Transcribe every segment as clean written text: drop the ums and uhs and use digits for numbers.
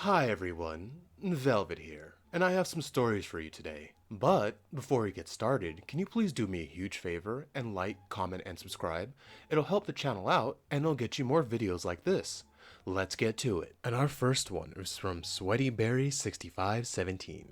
Hi everyone, Velvet here, and I have some stories for you today. But before we get started, can you please do me a huge favor and like, comment, and subscribe? It'll help the channel out and it'll get you more videos like this. Let's get to it. And our first one is from SweatyBerry6517.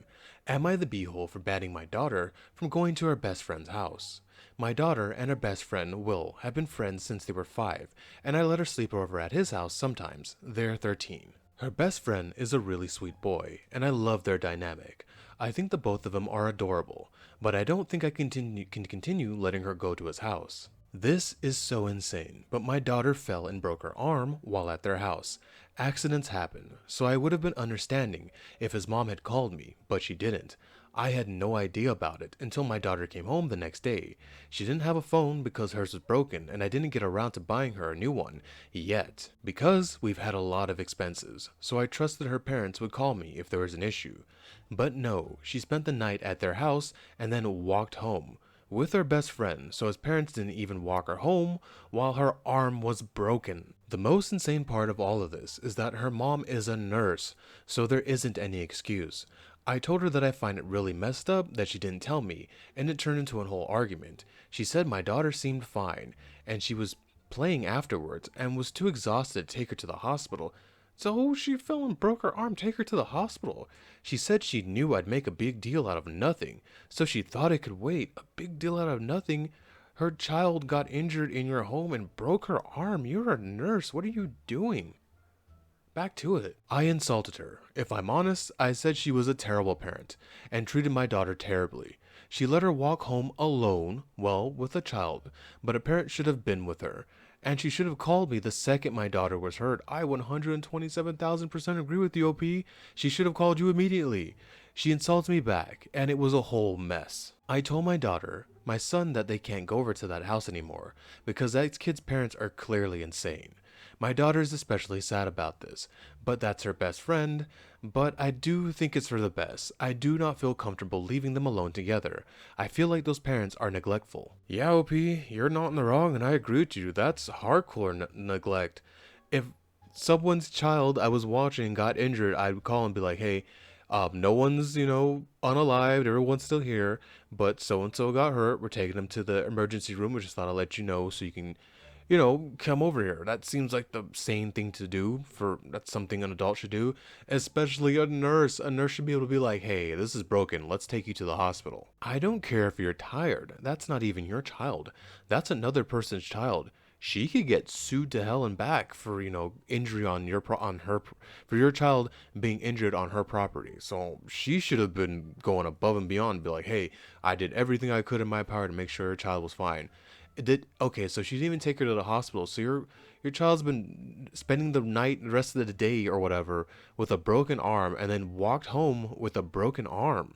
Am I the beehole for banning my daughter from going to her best friend's house? My daughter and her best friend, Will, have been friends since they were 5, and I let her sleep over at his house sometimes. They're 13. Her best friend is a really sweet boy, and I love their dynamic. I think the both of them are adorable, but I don't think I can continue letting her go to his house. This is so insane, but my daughter fell and broke her arm while at their house. Accidents happen, so I would have been understanding if his mom had called me, but she didn't. I had no idea about it until my daughter came home the next day. She didn't have a phone because hers was broken, and I didn't get around to buying her a new one yet, because we've had a lot of expenses, so I trusted her parents would call me if there was an issue. But no, she spent the night at their house and then walked home with her best friend, so his parents didn't even walk her home while her arm was broken. The most insane part of all of this is that her mom is a nurse, so there isn't any excuse. I told her that I find it really messed up that she didn't tell me, and it turned into a whole argument. She said my daughter seemed fine, and she was playing afterwards, and was too exhausted to take her to the hospital. So she fell and broke her arm, take her to the hospital. She said she knew I'd make a big deal out of nothing, so she thought it could wait. A big deal out of nothing? Her child got injured in your home and broke her arm. You're a nurse. What are you doing? Back to it. I insulted her. If I'm honest, I said she was a terrible parent and treated my daughter terribly. She let her walk home alone, well, with a child, but a parent should have been with her. And she should have called me the second my daughter was hurt. I 127,000% agree with you, OP. She should have called you immediately. She insults me back, and it was a whole mess. I told my daughter, my son, that they can't go over to that house anymore, because that kid's parents are clearly insane. My daughter is especially sad about this, but that's her best friend. But I do think it's for the best. I do not feel comfortable leaving them alone together. I feel like those parents are neglectful. Yeah, OP, you're not in the wrong, and I agree with you. That's hardcore neglect. If someone's child I was watching got injured, I'd call and be like, hey, no one's, unalived, everyone's still here, but so-and-so got hurt. We're taking them to the emergency room. We just thought I'd let you know so you can come over here. That seems like the sane thing to do. That's something an adult should do, especially a nurse. A nurse should be able to be like, hey, this is broken. Let's take you to the hospital. I don't care if you're tired. That's not even your child. That's another person's child. She could get sued to hell and back for, injury on for your child being injured on her property. So she should have been going above and beyond, be like, hey, I did everything I could in my power to make sure her child was fine. Okay, so she didn't even take her to the hospital. So your child's been spending the night, the rest of the day or whatever, with a broken arm, and then walked home with a broken arm.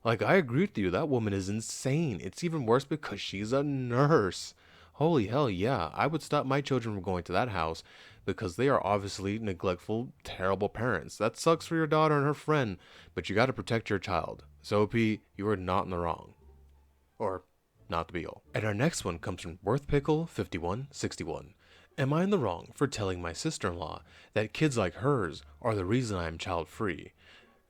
Like, I agree with you. That woman is insane. It's even worse because she's a nurse. Holy hell, yeah. I would stop my children from going to that house because they are obviously neglectful, terrible parents. That sucks for your daughter and her friend, but you got to protect your child. So, P, you are not in the wrong. Or not the be all. And our next one comes from WorthPickle5161. Am I in the wrong for telling my sister-in-law that kids like hers are the reason I am child-free?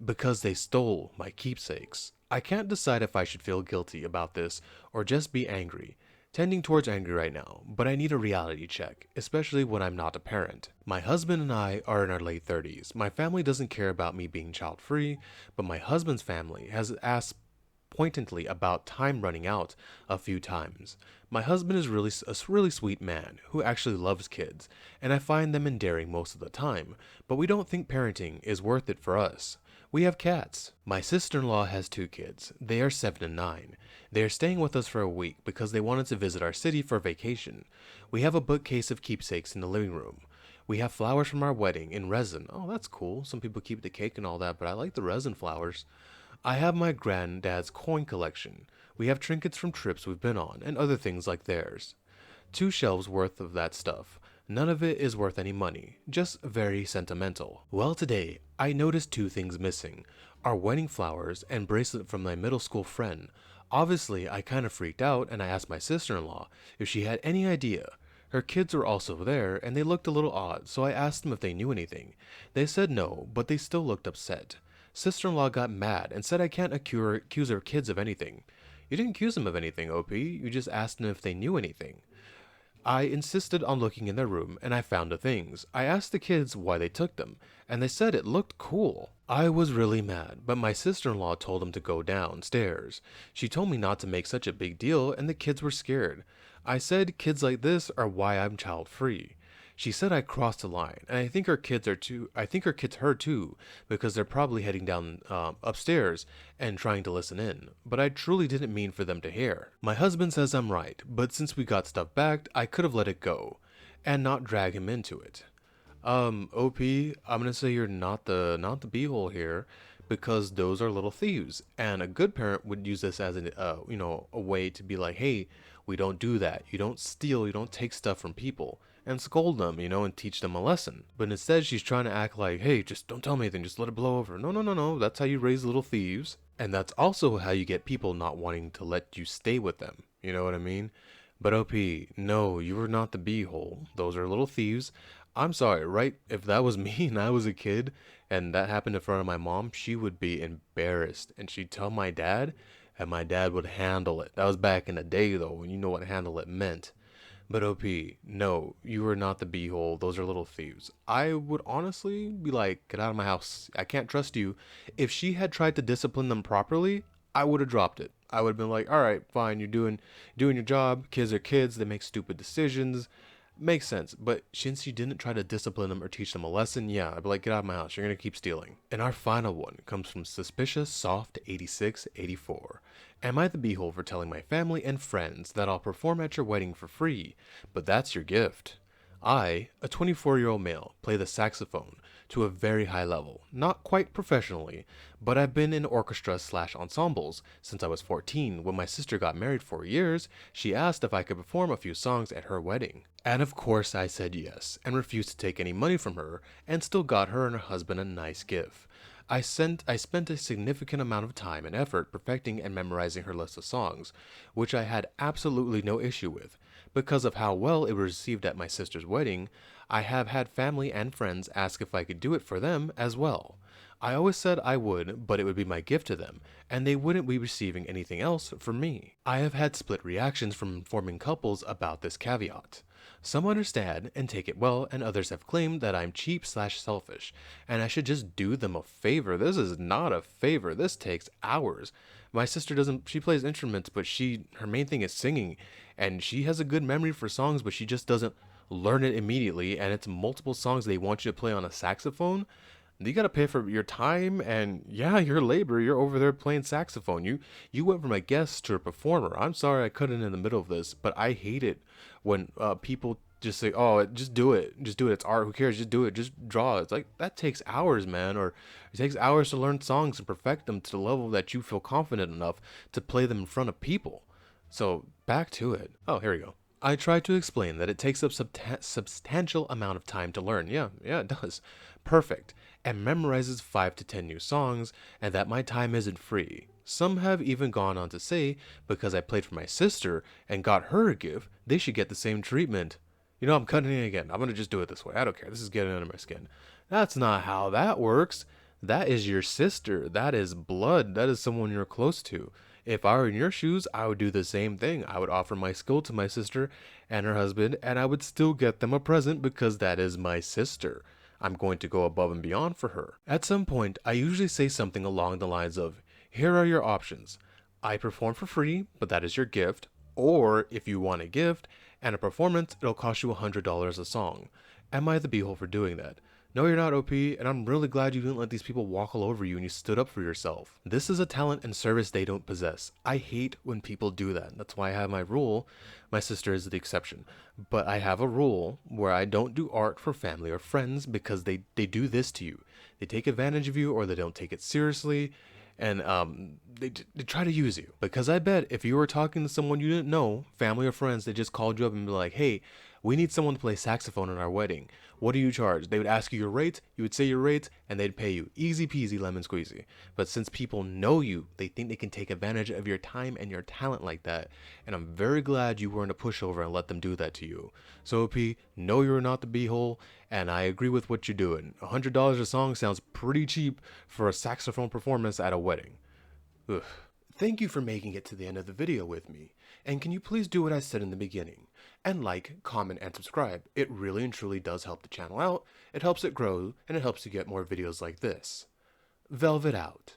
Because they stole my keepsakes. I can't decide if I should feel guilty about this or just be angry. Tending towards angry right now, but I need a reality check, especially when I'm not a parent. My husband and I are in our late 30s. My family doesn't care about me being child-free, but my husband's family has asked pointedly about time running out a few times. My husband is a really sweet man who actually loves kids, and I find them endearing most of the time, but we don't think parenting is worth it for us. We have cats. My sister-in-law has 2 kids. They are 7 and 9. They are staying with us for a week because they wanted to visit our city for vacation. We have a bookcase of keepsakes in the living room. We have flowers from our wedding in resin. Oh, that's cool. Some people keep the cake and all that, but I like the resin flowers. I have my granddad's coin collection. We have trinkets from trips we've been on, and other things like theirs. 2 shelves worth of that stuff. None of it is worth any money, just very sentimental. Well, today, I noticed 2 things missing. Our wedding flowers and bracelet from my middle school friend. Obviously, I kind of freaked out and I asked my sister-in-law if she had any idea. Her kids were also there, and they looked a little odd, so I asked them if they knew anything. They said no, but they still looked upset. Sister-in-law got mad and said I can't accuse her kids of anything. You didn't accuse them of anything, OP. You just asked them if they knew anything. I insisted on looking in their room, and I found the things. I asked the kids why they took them, and they said it looked cool. I was really mad, but my sister-in-law told them to go downstairs. She told me not to make such a big deal, and the kids were scared. I said kids like this are why I'm child-free. She said I crossed the line, and I think her kids are too. I think her kids heard too, because they're probably heading down upstairs and trying to listen in. But I truly didn't mean for them to hear. My husband says I'm right, but since we got stuff back, I could have let it go, and not drag him into it. OP, I'm gonna say you're not the beehole here, because those are little thieves, and a good parent would use this as a way to be like, hey, we don't do that. You don't steal. You don't take stuff from people. And scold them, and teach them a lesson. But instead, she's trying to act like, hey, just don't tell me anything, just let it blow over. No, no, no, no, that's how you raise little thieves. And that's also how you get people not wanting to let you stay with them. You know what I mean? But OP, no, you are not the beehole. Those are little thieves. I'm sorry, right? If that was me and I was a kid and that happened in front of my mom, she would be embarrassed. And she'd tell my dad, and my dad would handle it. That was back in the day, though, and you know what handle it meant. But OP, no, you are not the beehole. Those are little thieves. I would honestly be like, get out of my house. I can't trust you. If she had tried to discipline them properly, I would have dropped it. I would have been like, all right, fine, you're doing your job. Kids are kids. They make stupid decisions. Makes sense. But since she didn't try to discipline them or teach them a lesson, yeah, I'd be like, get out of my house. You're going to keep stealing. And our final one comes from Suspicious Soft 8684. Am I the beehole for telling my family and friends that I'll perform at your wedding for free, but that's your gift? I, a 24-year-old male, play the saxophone to a very high level, not quite professionally, but I've been in orchestra/ensembles since I was 14. When my sister got married 4 years, she asked if I could perform a few songs at her wedding. And of course I said yes, and refused to take any money from her, and still got her and her husband a nice gift. I spent a significant amount of time and effort perfecting and memorizing her list of songs, which I had absolutely no issue with. Because of how well it was received at my sister's wedding, I have had family and friends ask if I could do it for them as well. I always said I would, but it would be my gift to them, and they wouldn't be receiving anything else from me. I have had split reactions from informing couples about this caveat. Some understand and take it well, and others have claimed that I'm cheap/selfish, and I should just do them a favor. This is not a favor. This takes hours. My sister she plays instruments, but her main thing is singing, and she has a good memory for songs, but she just doesn't learn it immediately, and it's multiple songs they want you to play on a saxophone. You gotta pay for your time and yeah, your labor. You're over there playing saxophone. You went from a guest to a performer. I'm sorry I cut in the middle of this, but I hate it when people just say, "Oh, just do it. Just do it. It's art. Who cares? Just do it. Just draw." It's like that takes hours, man. Or it takes hours to learn songs and perfect them to the level that you feel confident enough to play them in front of people. So back to it. Oh, here we go. I tried to explain that it takes up substantial amount of time to learn. Yeah, it does. Perfect. And memorizes 5 to 10 new songs, and that my time isn't free. Some have even gone on to say, because I played for my sister and got her a gift, they should get the same treatment. I'm cutting it again. I'm gonna just do it this way. I don't care. This is getting under my skin. That's not how that works. That is your sister. That is blood. That is someone you're close to. If I were in your shoes, I would do the same thing. I would offer my skill to my sister and her husband, and I would still get them a present because that is my sister. I'm going to go above and beyond for her. At some point, I usually say something along the lines of, here are your options. I perform for free, but that is your gift. Or, if you want a gift and a performance, it'll cost you $100 a song. Am I the beehole for doing that? No, you're not, OP, and I'm really glad you didn't let these people walk all over you and you stood up for yourself. This is a talent and service they don't possess. I hate when people do that. That's why I have my rule. My sister is the exception. But I have a rule where I don't do art for family or friends because they do this to you. They take advantage of you or they don't take it seriously. And they try to use you. Because I bet if you were talking to someone you didn't know, family or friends, they just called you up and be like, hey, We need someone to play saxophone at our wedding. What do you charge? They would ask you your rate, you would say your rate, and they'd pay you. Easy peasy lemon squeezy. But since people know you, they think they can take advantage of your time and your talent like that. And I'm very glad you weren't a pushover and let them do that to you. So P, no, you're not the beehole, and I agree with what you're doing. $100 a song sounds pretty cheap for a saxophone performance at a wedding. Ugh. Thank you for making it to the end of the video with me. And can you please do what I said in the beginning? And like, comment, and subscribe. It really and truly does help the channel out. It helps it grow, and it helps you get more videos like this. Velvet out.